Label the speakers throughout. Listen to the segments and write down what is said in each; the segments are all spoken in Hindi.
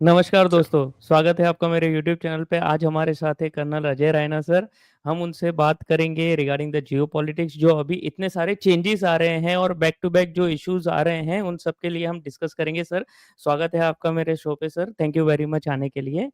Speaker 1: नमस्कार
Speaker 2: च-
Speaker 1: दोस्तों, स्वागत है आपका मेरे YouTube चैनल पे। आज हमारे साथ है कर्नल अजय रैना सर। हम उनसे बात करेंगे रिगार्डिंग द जियो पॉलिटिक्स, जो अभी इतने सारे चेंजेस आ रहे हैं और बैक टू बैक जो इश्यूज आ रहे हैं उन सब के लिए हम डिस्कस करेंगे। सर, स्वागत है आपका मेरे शो पे। Sir, thank you very much आने के लिए।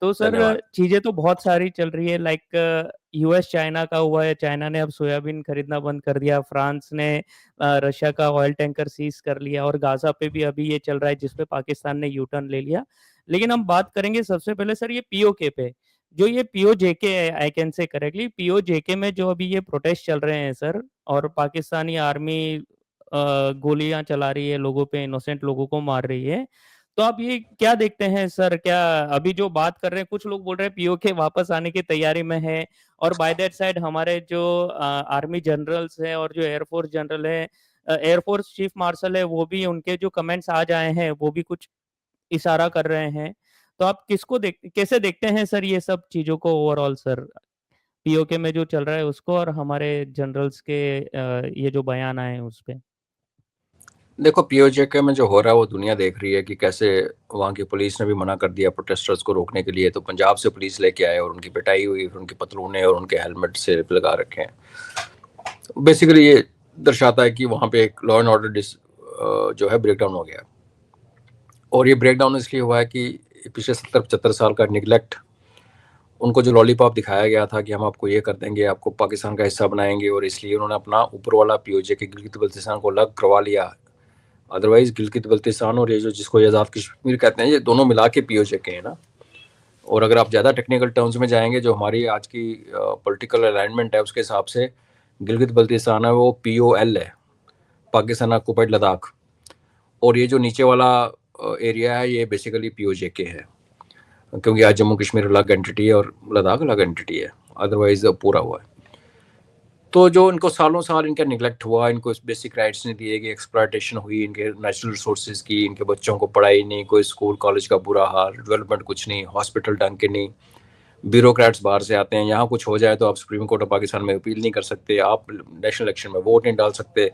Speaker 1: तो सर,
Speaker 2: धन्यवाद।
Speaker 1: चीजें तो बहुत सारी चल रही है, लाइक यूएस चाइना का हुआ है। चाइना ने अब सोयाबीन खरीदना बंद कर दिया, फ्रांस ने रशिया का ऑयल टैंकर सीज कर लिया, और गाजा पे भी अभी ये चल रहा है जिसपे पाकिस्तान ने यू टर्न ले लिया। लेकिन हम बात करेंगे सबसे पहले सर ये पीओके पे। जो ये पीओजेके है, I can say correctly, PoJK में जो अभी ये प्रोटेस्ट चल रहे हैं सर, और पाकिस्तानी आर्मी गोलियां चला रही है लोगों पे, इनोसेंट लोगों को मार रही है। तो आप ये क्या देखते हैं सर? क्या अभी जो बात कर रहे हैं, कुछ लोग बोल रहे हैं पीओके वापस आने की तैयारी में है, और बाय दैट साइड हमारे जो आर्मी जनरल्स हैं और जो एयरफोर्स जनरल है, एयरफोर्स चीफ मार्शल है, वो भी उनके जो कमेंट्स आज आए हैं वो भी कुछ इशारा कर रहे हैं। तो आप कैसे देखते हैं सर ये सब चीजों को ओवरऑल सर, पीओके में जो चल रहा है उसको, और हमारे जनरल्स के ये जो बयान आए हैं उस पे?
Speaker 2: देखो, पीओजेके में जो हो रहा है वो दुनिया देख रही है कि कैसे वहाँ की पुलिस ने भी मना कर दिया प्रोटेस्टर्स को रोकने के लिए, तो पंजाब से पुलिस लेके आए और उनकी पिटाई हुई, फिर उनकी पतलूने और उनके हेलमेट से लगा रखे हैं। बेसिकली ये दर्शाता है कि वहाँ पे एक लॉ एंड ऑर्डर जो है ब्रेकडाउन हो गया। और ये ब्रेकडाउन इसलिए हुआ है कि पिछले 70-75 साल का निगलेक्ट, उनको जो लॉलीपॉप दिखाया गया था कि हम आपको ये कर देंगे, आपको पाकिस्तान का हिस्सा बनाएंगे, और इसलिए उन्होंने अपना ऊपर वाला पीओजेके गिलगित बल्तिस्तान को अलग करवा लिया। अदरवाइज गिलगित बल्तिस्तान और ये जो जिसको ये आज़ाद कश्मीर कहते हैं, ये दोनों मिला के पीओजेके है ना। और अगर आप ज़्यादा टेक्निकल टर्म्स में जाएंगे, जो हमारी आज की पॉलिटिकल अलाइनमेंट है उसके हिसाब से गिलगित बल्तिस्तान है वो POL है, पाकिस्तान ऑक्युपाइड लद्दाख। और ये जो नीचे वाला एरिया है ये बेसिकली पीओजेके है, क्योंकि आज जम्मू कश्मीर अलग एंटिटी है और लद्दाख अलग एंटिटी है, अदरवाइज पूरा हुआ है। तो जो इनको सालों साल इनका निगलेक्ट हुआ, इनको बेसिक राइट्स नहीं दिए गए, एक्सप्लॉयटेशन हुई इनके नेचुरल रिसोर्सेज की, इनके बच्चों को पढ़ाई नहीं, कोई स्कूल कॉलेज का बुरा हाल, डेवलपमेंट कुछ नहीं, हॉस्पिटल ढंग के नहीं, ब्यूरोक्रेट्स बाहर से आते हैं, यहाँ कुछ हो जाए तो आप सुप्रीम कोर्ट ऑफ पाकिस्तान में अपील नहीं कर सकते, आप नेशनल इलेक्शन में वोट नहीं डाल सकते।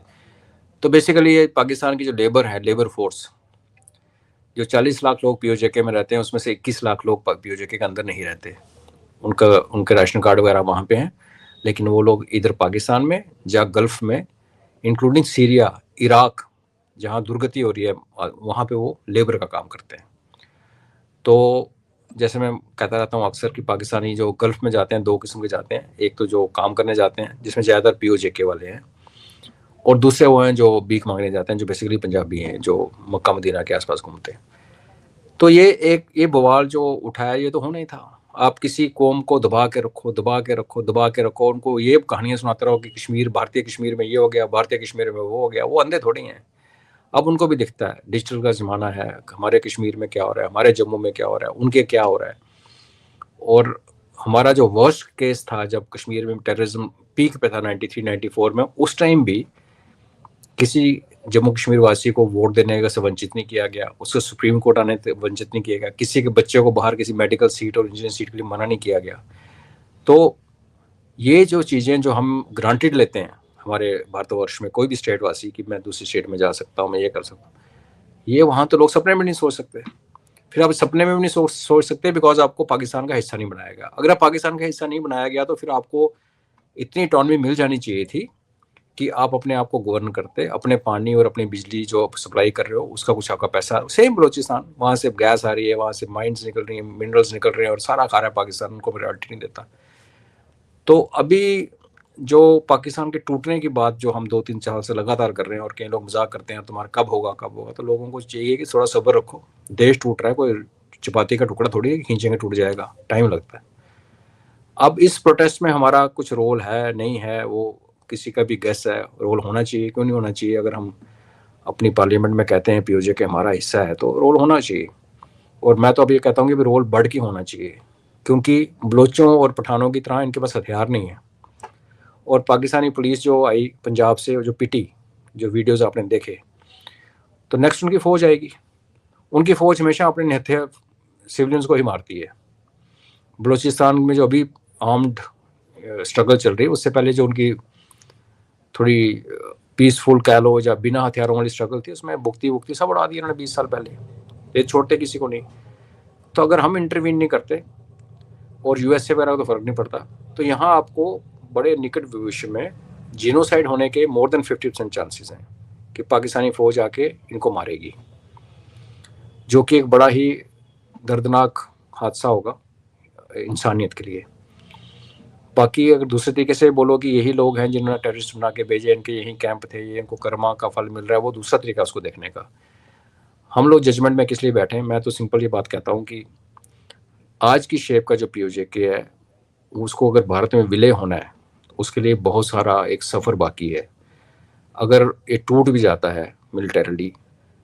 Speaker 2: तो बेसिकली ये पाकिस्तान की जो लेबर है, लेबर फोर्स, जो 40 लाख लोग पीओजेके में रहते हैं उसमें से 21 लाख लोग पीओजेके के अंदर नहीं रहते। उनका उनके राशन कार्ड वगैरह वहाँ पे हैं, लेकिन वो लोग इधर पाकिस्तान में या गल्फ में, इंक्लूडिंग सीरिया, इराक, जहाँ दुर्गति हो रही है वहाँ पे वो लेबर का काम करते हैं। तो जैसे मैं कहता रहता हूँ अक्सर कि पाकिस्तानी जो गल्फ में जाते हैं दो किस्म के जाते हैं, एक तो जो काम करने जाते हैं जिसमें ज़्यादातर पीओजेके वाले हैं, और दूसरे वो हैं जो भीख मांगने जाते हैं, जो बेसिकली पंजाबी हैं जो मक्का मदीना के आसपास घूमते हैं। तो ये बवाल जो उठाया ये तो होना ही था। आप किसी कौम को दबा के रखो, दबा के रखो, दबा के रखो, उनको ये कहानियां सुनाते रहो कि कश्मीर, भारतीय कश्मीर में ये हो गया, भारतीय कश्मीर में वो हो गया। वो अंधे थोड़ी हैं, अब उनको भी दिखता है डिजिटल का ज़माना है, हमारे कश्मीर में क्या हो रहा है, हमारे जम्मू में क्या हो रहा है, उनके क्या हो रहा है। और हमारा जो वर्स्ट केस था जब कश्मीर में टेररिज्म पीक पे था 93-94 में, उस टाइम भी किसी जम्मू कश्मीर वासी को वोट देने से वंचित नहीं किया गया, उसको सुप्रीम कोर्ट आने से वंचित नहीं किया गया, किसी के बच्चे को बाहर किसी मेडिकल सीट और इंजीनियरिंग सीट के लिए मना नहीं किया गया। तो ये जो चीज़ें जो हम ग्रांटेड लेते हैं हमारे भारतवर्ष में, कोई भी स्टेट वासी कि मैं दूसरी स्टेट में जा सकता हूँ, मैं ये कर सकता हूँ, ये वहाँ तो लोग सपने में नहीं सोच सकते। फिर आप सपने में भी नहीं सोच सकते, बिकॉज आपको पाकिस्तान का हिस्सा नहीं बनाया गया। अगर आप पाकिस्तान का हिस्सा नहीं बनाया गया तो फिर आपको इतनी इटॉनमी मिल जानी चाहिए थी कि आप अपने आप को गवर्न करते, अपने पानी और अपनी बिजली जो आप सप्लाई कर रहे हो उसका कुछ आपका पैसा, सेम बलोचिस्तान, वहाँ से गैस आ रही है, वहाँ से माइंस निकल रही हैं, मिनरल्स निकल रहे हैं, और सारा खा रहा है पाकिस्तान, उनको प्रायोरिटी नहीं देता। तो अभी जो पाकिस्तान के टूटने की बात जो हम 2-3 साल से लगातार कर रहे हैं, और कई लोग मजाक करते हैं तुम्हारा कब होगा कब होगा, तो लोगों को चाहिए कि थोड़ा सब्र रखो। देश टूट रहा है, कोई चपाती का टुकड़ा थोड़ी है कि खींचेंगे टूट जाएगा, टाइम लगता है। अब इस प्रोटेस्ट में हमारा कुछ रोल है नहीं है वो किसी का भी गेस है, रोल होना चाहिए, क्यों नहीं होना चाहिए। अगर हम अपनी पार्लियामेंट में कहते हैं पीओजे हमारा हिस्सा है तो रोल होना चाहिए। और मैं तो अब ये कहता हूँ कि रोल बढ़ के होना चाहिए, क्योंकि बलोचों और पठानों की तरह इनके पास हथियार नहीं है। और पाकिस्तानी पुलिस जो आई पंजाब से, जो पिटी, जो वीडियोज़ आपने देखे, तो नेक्स्ट उनकी फ़ौज आएगी। उनकी फ़ौज हमेशा अपने निहत्थे सिविलियंस को ही मारती है। बलूचिस्तान में जो अभी आर्म्ड स्ट्रगल चल रही है, उससे पहले जो उनकी थोड़ी पीसफुल कह लो या बिना हथियारों वाली स्ट्रगल थी, उसमें बुकती बुकती सब उड़ा दी उन्होंने 20 साल पहले। ये छोड़ते किसी को नहीं। तो अगर हम इंटरवीन नहीं करते और यूएसए वगैरह को तो फ़र्क नहीं पड़ता, तो यहाँ आपको बड़े निकट भविष्य में जीनोसाइड होने के मोर देन 50% चांसेस हैं कि पाकिस्तानी फ़ौज आके इनको मारेगी, जो कि एक बड़ा ही दर्दनाक हादसा होगा इंसानियत के लिए। बाकी अगर दूसरे तरीके से बोलो कि यही लोग हैं जिन्होंने टेररिस्ट बना के भेजे, इनके यही कैंप थे, ये इनको कर्मा का फल मिल रहा है, वो दूसरा तरीका उसको देखने का। हम लोग जजमेंट में किस लिए बैठे हैं? मैं तो सिंपल ये बात कहता हूँ कि आज की शेप का जो पीओजेके है, उसको अगर भारत में विलय होना है, उसके लिए बहुत सारा एक सफ़र बाकी है। अगर ये टूट भी जाता है मिलिटरली,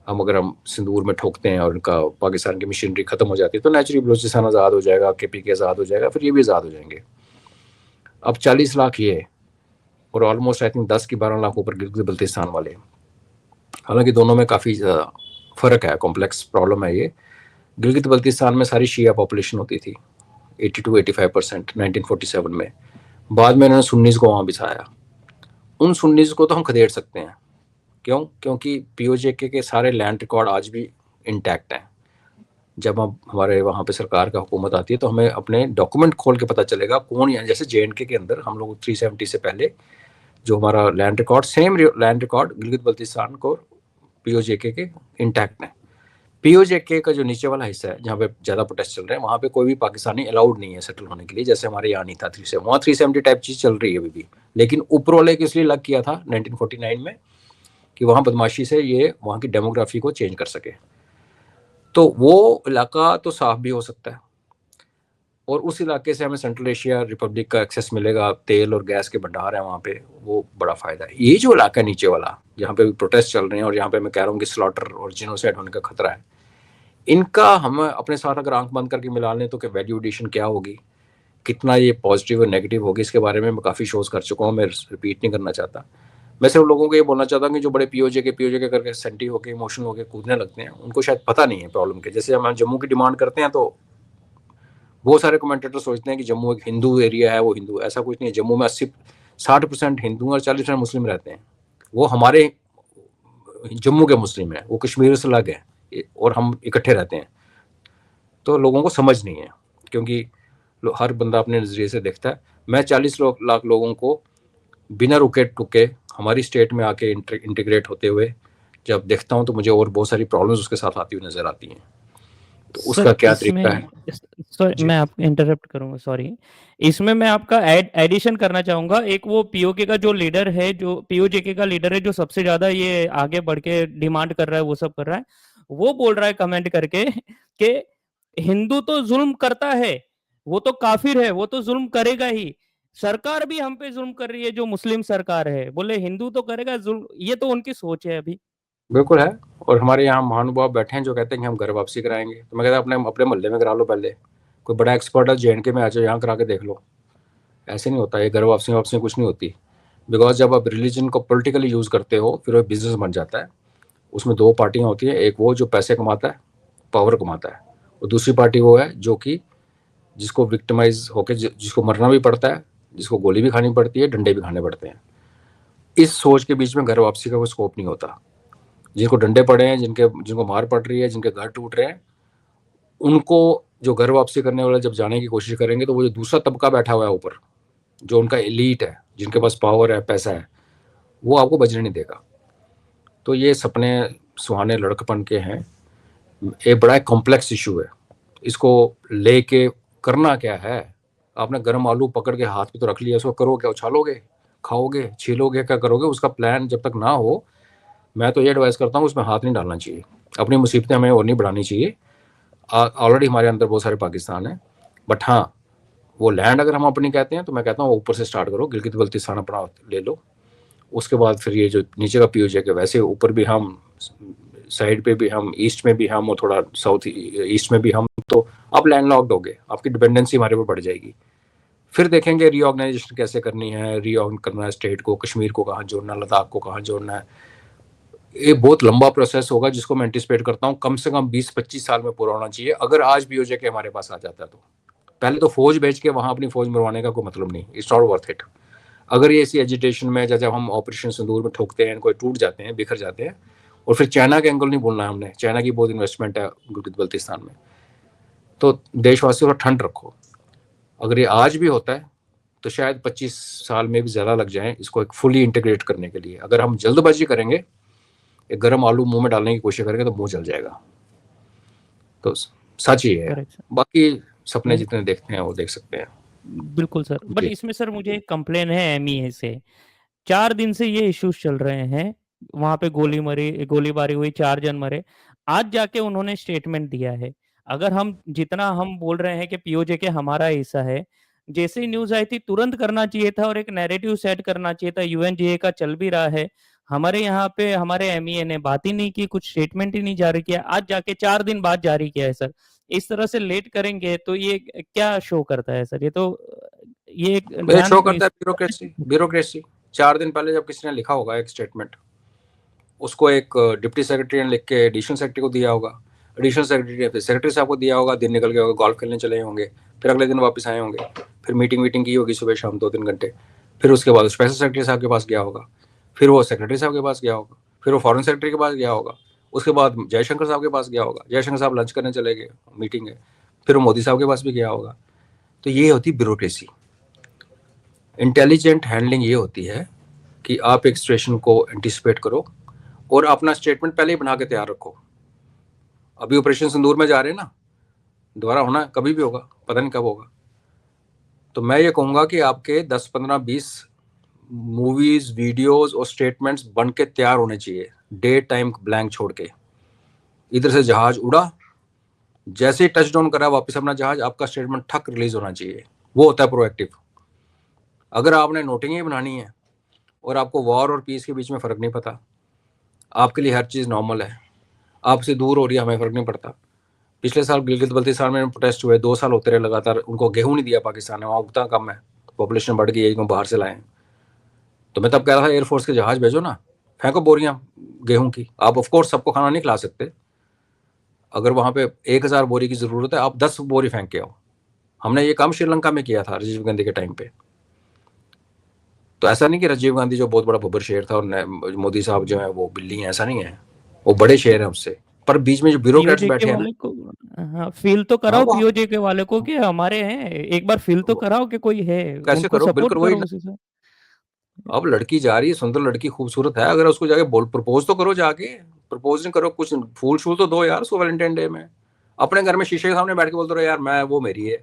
Speaker 2: हम सिंदूर में ठोकते हैं और इनका पाकिस्तान की मशीनरी ख़त्म हो जाती है, तो नेचुरली बलूचिस्तान आज़ाद हो जाएगा, KPK आज़ाद हो जाएगा, फिर ये भी आज़ाद हो जाएंगे। अब 40 लाख ये और ऑलमोस्ट आई थिंक 10 की 12 लाख ऊपर गिलगित बल्तिस्तान वाले। हालांकि दोनों में काफ़ी फ़र्क है, कॉम्प्लेक्स प्रॉब्लम है ये। गिलगित बल्तिस्तान में सारी शिया पॉपुलेशन होती थी, 82-85% 1947 में। बाद में इन्होंने सुन्नीस को वहाँ बिठाया। उन सुन्नीस को तो हम खदेड़ सकते हैं। क्यों? क्योंकि पीओजेके के सारे लैंड रिकॉर्ड आज भी इंटैक्ट हैं। जब हम हमारे वहाँ पे सरकार का हुकूमत आती है तो हमें अपने डॉक्यूमेंट खोल के पता चलेगा कौन, यहाँ जैसे JNK के अंदर हम लोग 370 से पहले जो हमारा land record, same land record Gilgit Baltistan को पीओजेके के इंटैक्ट है। पीओजेके का जो नीचे वाला हिस्सा है जहाँ पे ज़्यादा प्रोटेस्ट चल रहे हैं, वहाँ पे कोई भी पाकिस्तानी अलाउड नहीं है सेटल होने के लिए, जैसे हमारे यहाँ नहीं था 370, वहाँ 370 टाइप चीज़ चल रही है अभी भी। लेकिन ऊपर वाले को इसलिए लग किया था 1949 में कि वहाँ बदमाशी से ये वहाँ की डेमोग्राफी को चेंज कर सके। तो वो इलाका तो साफ भी हो सकता है और उस इलाके से हमें सेंट्रल एशिया रिपब्लिक का एक्सेस मिलेगा, तेल और गैस के भंडार हैं वहाँ पे, वो बड़ा फ़ायदा है। ये जो इलाका नीचे वाला जहाँ पे भी प्रोटेस्ट चल रहे हैं और यहाँ पे मैं कह रहा हूँ कि स्लॉटर और जिनोसाइड होने का खतरा है, इनका हम अपने साथ अगर आंख बंद करके मिला लें तो कि वैल्यू एडिशन क्या होगी, कितना ये पॉजिटिव और नेगेटिव होगी, इसके बारे में मैं काफ़ी शोज़ कर चुका हूँ, मैं रिपीट नहीं करना चाहता। मैं सिर्फ लोगों को ये बोलना चाहता हूँ कि जो बड़े पीओजे के करके सेंटी होकर इमोशनल होकर कूदने लगते हैं, उनको शायद पता नहीं है प्रॉब्लम के। जैसे हम जम्मू की डिमांड करते हैं तो बहुत सारे कमेंटेटर सोचते हैं कि जम्मू एक हिंदू एरिया है, वो हिंदू, ऐसा कुछ नहीं है। जम्मू में 60% हिंदू और 40% मुस्लिम रहते हैं। वो हमारे जम्मू के मुस्लिम हैं, वो कश्मीर से अलग है और हम इकट्ठे रहते हैं। तो लोगों को समझ नहीं है क्योंकि हर बंदा अपने नज़रिए से देखता है। मैं 40 लाख लोगों को बिना रुके टुके हमारी स्टेट में आके इंटीग्रेट होते हुए जब देखता हूँ तो मुझे और बहुत सारी प्रॉब्लम्स उसके साथ आती हुई नजर आती हैं। तो उसका
Speaker 1: सर
Speaker 2: क्या तरीका है?
Speaker 1: इसमें सॉरी मैं आपको इंटरप्ट करूंगा, सॉरी। इसमें मैं आपका एडिशन करना चाहूंगा। एक वो पीओके का जो लीडर है, जो पीओजेके का लीडर है, जो सबसे ज्यादा ये आगे बढ़ के डिमांड कर रहा है, वो सब कर रहा है, वो बोल रहा है कमेंट करके कि हिंदू तो जुल्म करता है, वो तो काफिर है, वो तो जुल्म करेगा ही। सरकार भी हम पे जुल्म कर रही है, जो मुस्लिम सरकार है, बोले हिंदू तो करेगा जुल्म। ये तो उनकी सोच है अभी।
Speaker 2: बिल्कुल है। और हमारे यहाँ महानुभाव बैठे हैं जो कहते हैं कि हम घर वापसी कराएंगे। तो मैं कहता अपने अपने मोहल्ले में करा लो, पहले कोई बड़ा एक्सपर्ट है JNK में आ जाओ, यहाँ करा के देख लो। ऐसे नहीं होता, ये घर वापसी वापसी कुछ नहीं होती। बिकॉज जब आप रिलीजन को पॉलिटिकली यूज़ करते हो फिर वो बिजनेस बन जाता है। उसमें दो पार्टियाँ होती हैं, एक वो जो पैसे कमाता है, पावर कमाता है, और दूसरी पार्टी वो है जो कि जिसको विक्टिमाइज होकर जिसको मरना भी पड़ता है, जिसको गोली भी खानी पड़ती है, डंडे भी खाने पड़ते हैं। इस सोच के बीच में घर वापसी का कोई स्कोप नहीं होता। जिनको डंडे पड़े हैं, जिनको मार पड़ रही है, जिनके घर टूट रहे हैं, उनको जो घर वापसी करने वाले जब जाने की कोशिश करेंगे तो वो जो दूसरा तबका बैठा हुआ है ऊपर, जो उनका एलीट है, जिनके पास पावर है, पैसा है, वो आपको बचने नहीं देगा। तो ये सपने सुहाने लड़कपन के हैं। एक बड़ा कॉम्प्लेक्स इशू है। इसको लेके करना क्या है? आपने गर्म आलू पकड़ के हाथ में तो रख लिया, उसको करो क्या? उछालोगे, खाओगे, छीलोगे, क्या करोगे? उसका प्लान जब तक ना हो, मैं तो ये एडवाइस करता हूँ उसमें हाथ नहीं डालना चाहिए। अपनी मुसीबतें हमें और नहीं बढ़ानी चाहिए। ऑलरेडी हमारे अंदर बहुत सारे पाकिस्तान है। बट हाँ, वो लैंड अगर हम अपनी कहते हैं तो मैं कहता हूँ ऊपर से स्टार्ट करो, गिलगित बल्तिस्तान अपना ले लो। उसके बाद फिर ये जो नीचे का पीओजे के, वैसे ऊपर भी हम, साइड पे भी हम, ईस्ट में भी हम और थोड़ा साउथ ईस्ट में भी हम, तो अब लैंड लॉक्ड हो गए, आपकी डिपेंडेंसी हमारे ऊपर बढ़ जाएगी। फिर देखेंगे रीऑर्गेनाइजेशन कैसे करनी है, रीऑर्गन करना है स्टेट को, कश्मीर को कहाँ जोड़ना, लद्दाख को कहाँ जोड़ना है। ये बहुत लंबा प्रोसेस होगा जिसको मैं एंटिसिपेट करता हूँ कम से कम 20-25 साल में पूरा होना चाहिए। अगर आज पीओजे के हमारे पास आ जाता है तो पहले तो फौज भेज के वहाँ अपनी फौज मरवाने का कोई मतलब नहीं, इट्स नॉट वर्थ इट। अगर ये इसी एजिटेशन में जब हम ऑपरेशन सिंदूर में ठोकते हैं, कोई टूट जाते हैं, बिखर जाते हैं, और फिर चाइना के एंगल नहीं बोलना है हमने, चाइना की बहुत इन्वेस्टमेंट है गिलगित बल्तिस्तान में, तो देशवासियों को ठंड रखो। अगर ये आज भी होता है तो शायद 25 साल में भी ज़्यादा लग जाएं इसको एक फुली इंटीग्रेट करने के लिए। अगर हम जल्दबाजी करेंगे, एक गर्म आलू मुंह में डालने की कोशिश करेंगे तो मुंह जल जाएगा। तो सच ही है।
Speaker 1: Correct sir.
Speaker 2: बाकी सपने
Speaker 1: नहीं,
Speaker 2: जितने देखते हैं वो देख सकते हैं।
Speaker 1: बिल्कुल सर, बट
Speaker 2: जी।
Speaker 1: इसमें सर मुझे एक कंप्लेन है एमईए से। 4 दिन से ये इश्यूज चल रहे हैं। वहां पे गोलीबारी हुई, 4 जन मरे। आज जाके उन्होंने स्टेटमेंट दिया है। अगर हम जितना हम बोल रहे हैं कि पीओजे के हमारा हिस्सा है, जैसे ही न्यूज आई थी तुरंत करना चाहिए था और एक नैरेटिव सेट करना चाहिए था। यूएनजीए का चल भी रहा है, हमारे यहाँ पे हमारे एमईए ने बात ही नहीं की, कुछ स्टेटमेंट ही नहीं जारी किया। आज जाके 4 दिन बाद जारी किया है सर। इस तरह से लेट करेंगे तो ये क्या शो करता है सर? ये तो ये एक
Speaker 2: ये
Speaker 1: ध्यान
Speaker 2: शो करता है ब्यूरोक्रेसी। ब्यूरोक्रेसी 4 दिन पहले जब किसी ने लिखा होगा एक स्टेटमेंट, उसको एक डिप्टी सेक्रेटरी ने लिख के एडिशनल सेक्रेटरी को दिया होगा, एडिशनल सेक्रेटरी ने फिर सेक्रेटरी साहब को दिया होगा, दिन निकल गया होगा, गोल्फ खेलने चले होंगे, फिर अगले दिन वापस आए होंगे, फिर मीटिंग की होगी सुबह शाम 2-3 घंटे, फिर उसके बाद स्पेशल सेक्रेटरी साहब के पास गया होगा, फिर वो सेक्रेटरी साहब के पास गया होगा, फिर वो फॉरेन सेक्रेटरी के पास गया होगा, उसके बाद जयशंकर साहब के पास गया होगा, जयशंकर साहब लंच करने चले गए, मीटिंग है, फिर वो मोदी साहब के पास भी गया होगा। तो ये होती ब्यूरोक्रेसी। इंटेलिजेंट हैंडलिंग ये होती है कि आप एक सिचुएशन को एंटिसिपेट करो और अपना स्टेटमेंट पहले ही बना के तैयार रखो। अभी ऑपरेशन सिंदूर में जा रहे हैं ना, दोबारा होना कभी भी होगा, पता नहीं कब होगा। तो मैं ये कहूँगा कि आपके 10-15-20 मूवीज, वीडियोस और स्टेटमेंट्स बन के तैयार होने चाहिए, डे टाइम ब्लैंक छोड़ के। इधर से जहाज उड़ा, जैसे ही टच डाउन करा वापस अपना जहाज, आपका स्टेटमेंट ठक रिलीज होना चाहिए। वो होता है प्रोएक्टिव। अगर आपने नोटिंग ही बनानी है और आपको वॉर और पीस के बीच में फ़र्क नहीं पता, आपके लिए हर चीज़ नॉर्मल है, आपसे दूर हो रही है, हमें फ़र्क नहीं पड़ता। पिछले साल गिलगित बल्तिस्तान में प्रोटेस्ट हुए, 2 साल होते रहे लगातार, उनको गेहूं नहीं दिया पाकिस्तान ने, वहाँ उगता कम है, पॉपुलेशन बढ़ गई है, इनको बाहर से लाएं। तो मैं तब कह रहा था एयरफोर्स के जहाज भेजो ना, फेंको बोरियां गेहूं की। आप ऑफकोर्स सबको खाना नहीं खिला सकते, अगर वहाँ पे 1000 बोरी की ज़रूरत है, आप 10 बोरी फेंक के आओ। हमने ये काम श्रीलंका में किया था राजीव गांधी के टाइम पे। तो ऐसा नहीं कि राजीव गांधी जो बहुत बड़ा बब्बर शेर था और मोदी साहब जो है वो बिल्ली है, ऐसा नहीं है, वो बड़े शेर है उससे। पर बीच में जो ब्यूरोक्रेट्स
Speaker 1: पीओजे के
Speaker 2: बैठे हैं ना,
Speaker 1: वाले को, हाँ, फील तो
Speaker 2: हाँ
Speaker 1: कराओ
Speaker 2: वो
Speaker 1: पीओजे के वाले को कि हमारे हैं। एक बार फील तो कराओ कि कोई है,
Speaker 2: कैसे
Speaker 1: उनको
Speaker 2: करो,
Speaker 1: सपोर्ट
Speaker 2: बिल्कुल वही
Speaker 1: करो
Speaker 2: ना।
Speaker 1: उसी से।
Speaker 2: अब लड़की जा रही है, सुंदर लड़की, खूबसूरत है, अगर उसको जाके बोल प्रपोज तो करो, जाके प्रपोज नहीं करो, कुछ फूल शूल तो दो यार उसको वैलेंटाइन डे में। अपने घर में शीशे के सामने बैठ के बोलते रहो यार मैं, वो मेरी है।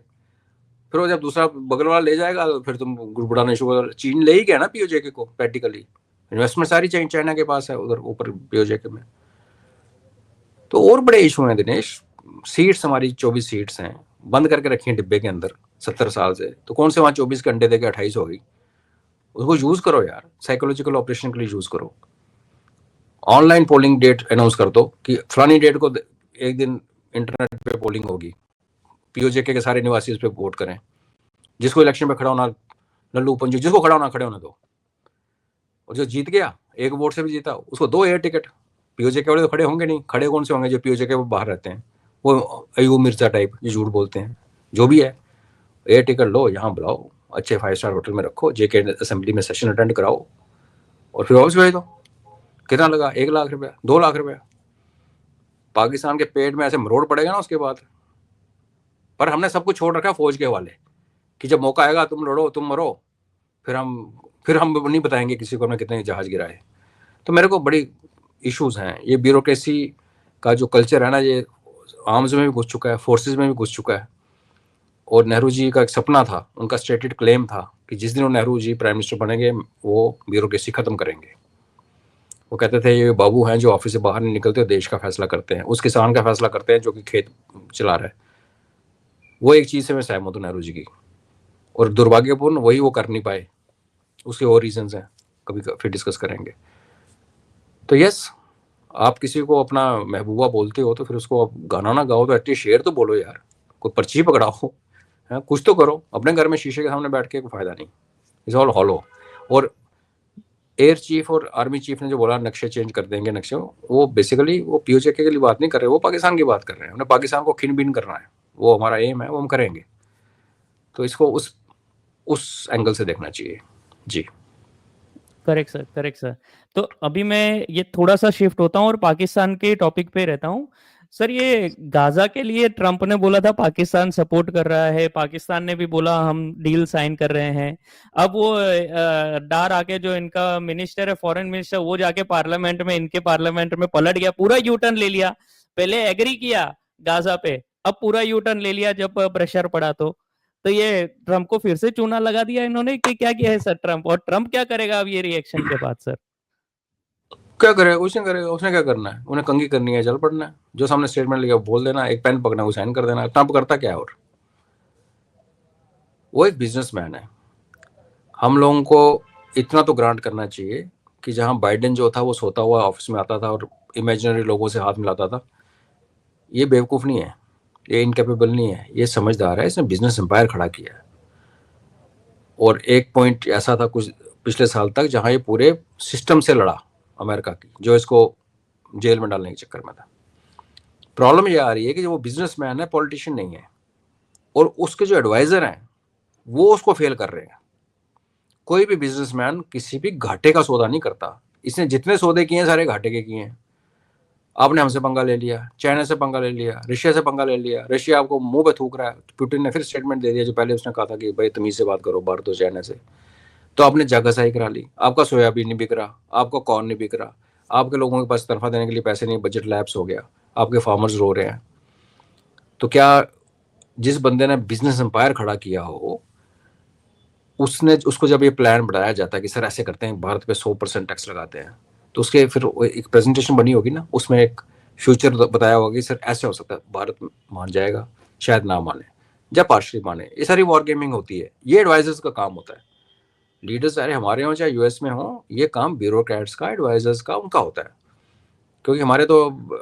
Speaker 2: फिर वो जब दूसरा बगल वाला ले जाएगा तो फिर तुम गुड़गुड़ाने शुरू करो। चीन ले ही गया ना पीओजेके को प्रैक्टिकली, इन्वेस्टमेंट सारी चाइना के पास है उधर ऊपर पीओजेके में। तो और बड़े इशू हैं दिनेश। सीट्स हमारी 24 सीट्स हैं, बंद करके रखी हैं डिब्बे के अंदर 70 साल से, तो कौन से वहाँ 24 घंटे देके 28 हो गई। उसको यूज करो यार, साइकोलॉजिकल ऑपरेशन के लिए यूज करो। ऑनलाइन पोलिंग डेट अनाउंस कर दो कि फलानी डेट को एक दिन इंटरनेट पे पोलिंग होगी, पीओजेके के सारे निवासी उस पर वोट करें। जिसको इलेक्शन पे खड़ा होना, लल्लू पंजू जिसको खड़ा होना खड़े होने दो, और जो जीत गया एक वोट से भी जीता उसको दो एयर टिकट। पीओजेके वाले तो खड़े होंगे नहीं, खड़े कौन से होंगे जो पीओजेके के बाहर रहते हैं, वो अयूब मिर्जा टाइप जो झूठ बोलते हैं। जो भी है, एयर टिकट लो, यहाँ बुलाओ, अच्छे 5 स्टार होटल में रखो, जेके असेंबली में सेशन अटेंड कराओ और फिर वापस भेज दो। कितना लगा? 1 लाख रुपया, 2 लाख रुपया। पाकिस्तान के पेट में ऐसे मरोड़ पड़ेगा ना उसके बाद। पर हमने सब कुछ छोड़ रखा है फौज के हवाले कि जब मौका आएगा तुम लड़ो, तुम मरो, फिर हम नहीं बताएंगे किसी को हमने कितने जहाज गिराए। तो मेरे को बड़ी इश्यूज हैं। ये ब्यूरोक्रेसी का जो कल्चर है ना, ये आर्म्स में भी घुस चुका है, फोर्सेज में भी घुस चुका है। और नेहरू जी का एक सपना था, उनका स्टेटेड क्लेम था कि जिस दिन नेहरू जी प्राइम मिनिस्टर बनेंगे वो ब्यूरोक्रेसी खत्म करेंगे। वो कहते थे ये बाबू हैं जो ऑफिस से बाहर नहीं निकलते, देश का फैसला करते हैं, उस किसान का फैसला करते हैं जो कि खेत चला रहा है। वो एक चीज़ से मैं सहमत हूँ नेहरू जी की, और दुर्भाग्यपूर्ण वही वो कर नहीं पाए। उसके और रीजंस हैं, कभी फिर डिस्कस करेंगे। तो यस, आप किसी को अपना महबूबा बोलते हो तो फिर उसको आप गाना ना गाओ तो एटलीस्ट शेर तो बोलो यार, कोई पर्ची पकड़ाओ, है कुछ तो करो। अपने घर में शीशे के सामने बैठ के कोई फायदा नहीं, इज ऑल हॉलो। और एयर चीफ और आर्मी चीफ ने जो बोला नक्शे चेंज कर देंगे नक्शे, वो बेसिकली वो पीओजेके के लिए बात नहीं कर रहे, वो पाकिस्तान की बात कर रहे हैं। उन्हें पाकिस्तान को खिन बिन करना है, वो हमारा एम है, वो हम करेंगे। तो इसको उस एंगल से देखना चाहिए। जी
Speaker 1: करेक्ट सर, करेक्ट सर। तो अभी मैं ये थोड़ा सा शिफ्ट होता हूँ और पाकिस्तान के टॉपिक पे रहता हूँ। सर ये गाजा के लिए ट्रम्प ने बोला था पाकिस्तान सपोर्ट कर रहा है, पाकिस्तान ने भी बोला हम डील साइन कर रहे हैं। अब वो डार आके जो इनका मिनिस्टर है, फॉरेन मिनिस्टर, वो जाके पार्लियामेंट में, इनके पार्लियामेंट में पलट गया, पूरा यू टर्न ले लिया। पहले एग्री किया गाजा पे, अब पूरा यू टर्न ले लिया जब प्रेशर पड़ा। तो ये ट्रम्प को फिर से चूना लगा दिया इन्होंने कि क्या किया है सर ट्रम्प, और ट्रम्प क्या करेगा अब ये रिएक्शन के बाद सर?
Speaker 2: क्या करेगा? कुछ नहीं करेगा। उसने क्या करना है? उन्हें कंघी करनी है, चल पड़ना है, जो सामने स्टेटमेंट लिखा बोल देना, एक पेन पकड़ना, वो साइन कर देना। ट्रम्प करता क्या है? और वो एक बिजनेसमैन है। हम लोगों को इतना तो ग्रांट करना चाहिए कि जहां बाइडेन जो था वो सोता हुआ ऑफिस में आता था और इमेजिनरी लोगों से हाथ मिलाता था, ये बेवकूफ़ नहीं है, ये इनकेपेबल नहीं है, ये समझदार है। इसने बिजनेस एम्पायर खड़ा किया है। और एक पॉइंट ऐसा था कुछ पिछले साल तक जहां ये पूरे सिस्टम से लड़ा, अमेरिका की, जो इसको जेल में डालने के चक्कर में था। प्रॉब्लम ये आ रही है कि जो वो बिजनेसमैन है, पॉलिटिशियन नहीं है, और उसके जो एडवाइजर हैं वो उसको फेल कर रहे हैं। कोई भी बिजनेसमैन किसी भी घाटे का सौदा नहीं करता। इसने जितने सौदे किए हैं सारे घाटे के किए हैं। आपने हमसे पंगा ले लिया, चाइना से पंगा ले लिया, रशिया से पंगा ले लिया, रशिया आपको मुंह पे थूक रहा है। पुतिन ने फिर स्टेटमेंट दे दिया, जो पहले उसने कहा था कि भाई तमीज से बात करो भारत और चाइना से। तो आपने जगहसाई करा ली, आपका सोयाबीन नहीं बिक रहा, आपका कॉर्न नहीं बिक रहा, आपके लोगों के पास तनख्वाह देने के लिए पैसे नहीं, बजट लैप्स हो गया, आपके फार्मर्स रो रहे हैं। तो क्या जिस बंदे ने बिजनेस एम्पायर खड़ा किया हो, उसने उसको जब ये प्लान बताया जाता है कि सर ऐसे करते हैं, भारत पे 100% टैक्स लगाते हैं, तो उसके फिर एक प्रेजेंटेशन बनी होगी ना, उसमें एक फ्यूचर बताया होगा कि सर ऐसे हो सकता है, भारत मान जाएगा, शायद ना माने, या पार्शली माने। ये सारी वॉर गेमिंग होती है, ये एडवाइजर्स का काम होता है। लीडर्स चाहे हमारे हों चाहे यूएस में हो, ये काम ब्यूरोक्रेट्स का, एडवाइजर्स का, उनका होता है। क्योंकि हमारे तो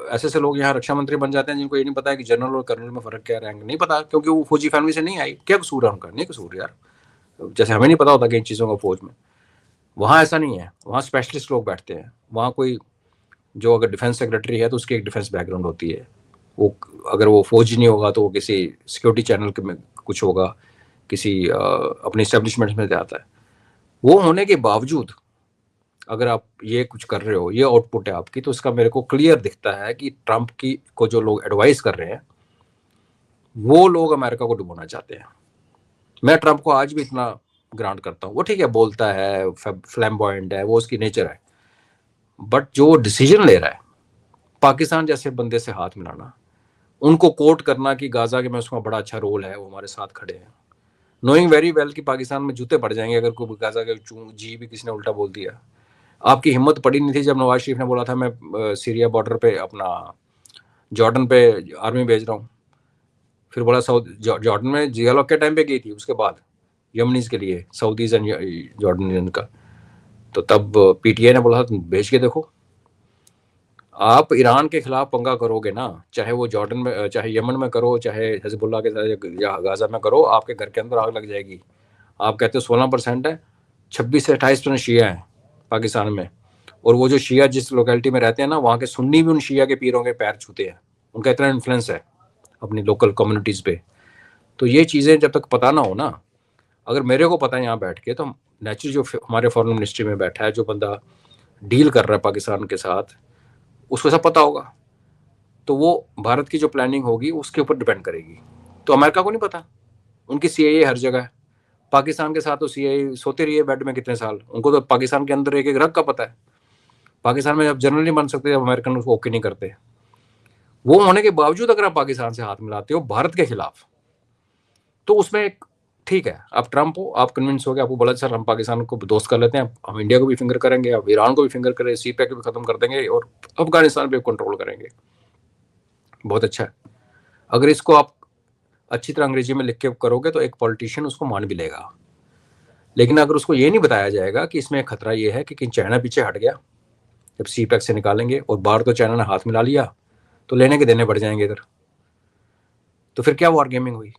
Speaker 2: ऐसे ऐसे लोग यहाँ रक्षा मंत्री बन जाते हैं जिनको ये नहीं पता है कि जनरल और कर्नल में फर्क क्या है, रैंक नहीं पता, क्योंकि वो फौजी फैमिली से नहीं आई। क्या कसूर है उनका? नहीं कसूर यार, जैसे हमें नहीं पता होता कि इन चीज़ों का फौज में। वहाँ ऐसा नहीं है, वहाँ स्पेशलिस्ट लोग बैठते हैं। वहाँ कोई जो अगर डिफेंस सेक्रेटरी है तो उसकी एक डिफेंस बैकग्राउंड होती है। वो अगर वो फौजी नहीं होगा तो वो किसी सिक्योरिटी चैनल के में कुछ होगा, किसी अपने इस्टेब्लिशमेंट में जाता है। वो होने के बावजूद अगर आप ये कुछ कर रहे हो, ये आउटपुट है आपकी, तो इसका मेरे को क्लियर दिखता है कि ट्रंप की को जो लोग एडवाइस कर रहे हैं वो लोग अमेरिका को डुबोना चाहते हैं। मैं ट्रंप को आज भी इतना ग्रांट करता हूँ, वो ठीक है, बोलता है, फ्लैम्बॉयंट है, वो उसकी नेचर है, बट जो डिसीजन ले रहा है, पाकिस्तान जैसे बंदे से हाथ मिलाना, उनको कोट करना कि गाजा के में उसका बड़ा अच्छा रोल है, वो हमारे साथ खड़े हैं, नोइंग वेरी वेल कि पाकिस्तान में जूते पड़ जाएंगे अगर कोई गाजा के जी भी किसी ने उल्टा बोल दिया। आपकी हिम्मत पड़ी नहीं थी जब नवाज शरीफ ने बोला था मैं सीरिया बॉर्डर पे अपना जॉर्डन पे आर्मी भेज रहा हूँ। फिर बोला जॉर्डन में जिया के टाइम पे गई थी, उसके बाद यमनीज के लिए, सऊदीज एंड जॉर्डनियन का। तो तब पीटीआई ने बोला था भेज के देखो। आप ईरान के खिलाफ पंगा करोगे ना, चाहे वो जॉर्डन में, चाहे यमन में करो, चाहे हिजबुल्ला के साथ या गाजा में करो, आपके घर के अंदर आग लग जाएगी। आप कहते हो 16% है, 26 से 28% शिया है पाकिस्तान में, और वो जो शिया जिस लोकेलिटी में रहते हैं ना, वहाँ के सुन्नी भी उन शिया के पीरों के पैर छूते हैं। उनका इतना इन्फ्लुएंस है अपनी लोकल कम्युनिटीज़ पे। तो ये चीज़ें जब तक पता ना हो ना, अगर मेरे को पता है यहाँ बैठ के, तो नेचुरली जो हमारे फॉरेन मिनिस्ट्री में बैठा है, जो बंदा डील कर रहा है पाकिस्तान के साथ, उसको सब पता होगा। तो वो भारत की जो प्लानिंग होगी उसके ऊपर डिपेंड करेगी। तो अमेरिका को नहीं पता, उनकी सीआईए हर जगह है। पाकिस्तान के साथ तो सीआईए सोती रही है बेड में कितने साल, उनको तो पाकिस्तान के अंदर एक एक रग का पता है। पाकिस्तान में जब जनरल नहीं बन सकते, जब अमेरिकन उसको ओके नहीं करते, वो होने के बावजूद अगर आप पाकिस्तान से हाथ मिलाते हो भारत के खिलाफ, तो उसमें एक ठीक है, आप ट्रंप हो, आप कन्विंस हो गए, आपको बोला सर हम पाकिस्तान को दोस्त कर लेते हैं, हम इंडिया को भी फिंगर करेंगे, अब ईरान को भी फिंगर करेंगे, सी पैक भी खत्म कर देंगे और अफगानिस्तान पे कंट्रोल करेंगे। बहुत अच्छा है। अगर इसको आप अच्छी तरह अंग्रेजी में लिख के करोगे तो एक पॉलिटिशियन उसको मान भी लेगा। लेकिन अगर उसको ये नहीं बताया जाएगा कि इसमें खतरा ये है कि चाइना पीछे हट गया, जब सी पैक से निकालेंगे और बाहर तो चाइना ने हाथ मिला लिया, तो लेने के देने बढ़ जाएंगे इधर, तो फिर क्या वॉर गेमिंग हुई?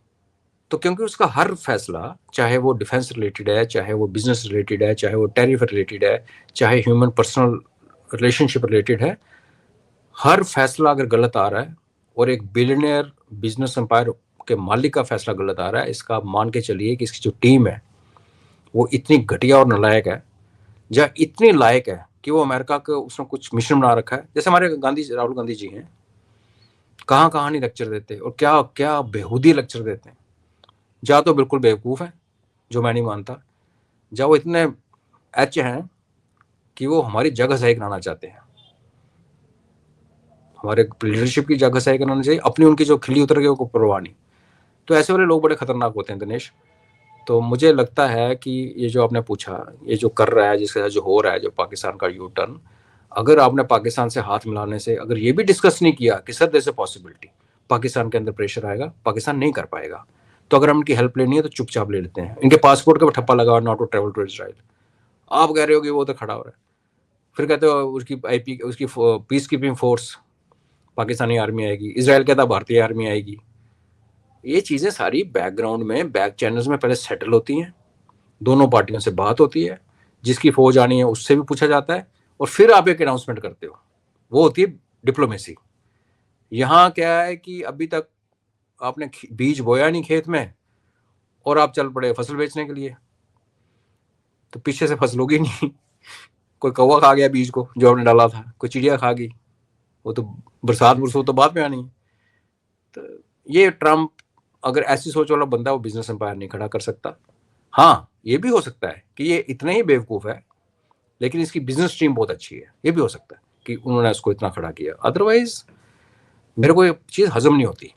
Speaker 2: तो क्योंकि उसका हर फैसला, चाहे वो डिफेंस रिलेटेड है, चाहे वो बिजनेस रिलेटेड है, चाहे वो टैरिफ रिलेटेड है, चाहे ह्यूमन पर्सनल रिलेशनशिप रिलेटेड है, हर फैसला अगर गलत आ रहा है और एक बिलियनियर बिजनेस एम्पायर के मालिक का फैसला गलत आ रहा है, इसका आप मान के चलिए कि इसकी जो टीम है वो इतनी घटिया और नालायक है, या इतनी लायक है कि वो अमेरिका का उसने कुछ मिशन बना रखा है। जैसे हमारे गांधी, राहुल गांधी जी हैं, कहाँ कहाँ नहीं लेक्चर देते, और क्या क्या बेहूदी लेक्चर देते हैं। या तो बिल्कुल बेवकूफ़ हैं, जो मैं नहीं मानता, या वो इतने एच हैं कि वो हमारी जगह सही कराना चाहते हैं, हमारे लीडरशिप की जगह सही कराना चाहिए, अपनी उनकी जो खिली उतर गई वो परवाह नहीं। तो ऐसे वाले लोग बड़े खतरनाक होते हैं दिनेश। तो मुझे लगता है कि ये जो आपने पूछा, ये जो कर रहा है, जिसके साथ जो हो रहा है, जो पाकिस्तान का यू टर्न, अगर आपने पाकिस्तान से हाथ मिलाने से अगर ये भी डिस्कस नहीं किया कि सर जैसे पॉसिबिलिटी पाकिस्तान के अंदर प्रेशर आएगा, पाकिस्तान नहीं कर पाएगा, तो अगर हम इनकी हेल्प लेनी है तो चुपचाप ले लेते हैं, इनके पासपोर्ट का भी ठप्पा लगा not to travel to Israel. आप कह रहे हो कि वो तो खड़ा हो रहा है, फिर कहते हो उसकी आईपी उसकी peace keeping force Pakistani army आएगी, इसराइल कहता भारतीय आर्मी आएगी। ये चीज़ें सारी बैकग्राउंड में बैक चैनल्स में पहले सेटल होती हैं, दोनों पार्टियों से बात होती है, जिसकी फौज आनी है उससे भी पूछा जाता है, और फिर आप एक अनाउंसमेंट करते हो, वो होती है डिप्लोमेसी। यहाँ क्या है कि अभी तक आपने बीज बोया नहीं खेत में और आप चल पड़े फसल बेचने के लिए, तो पीछे से फसल होगी नहीं। कोई कौवा खा गया बीज को जो आपने डाला था, कोई चिड़िया खा गई, वो तो बरसात बरसों तो बाद में आनी है। तो ये ट्रम्प अगर ऐसी सोच वाला बंदा, वो बिजनेस एम्पायर नहीं खड़ा कर सकता। हाँ, ये भी हो सकता है कि ये इतना ही बेवकूफ़ है लेकिन इसकी बिजनेस टीम बहुत अच्छी है, ये भी हो सकता है कि उन्होंने इसको इतना खड़ा किया। अदरवाइज मेरे को ये चीज़ हजम नहीं होती,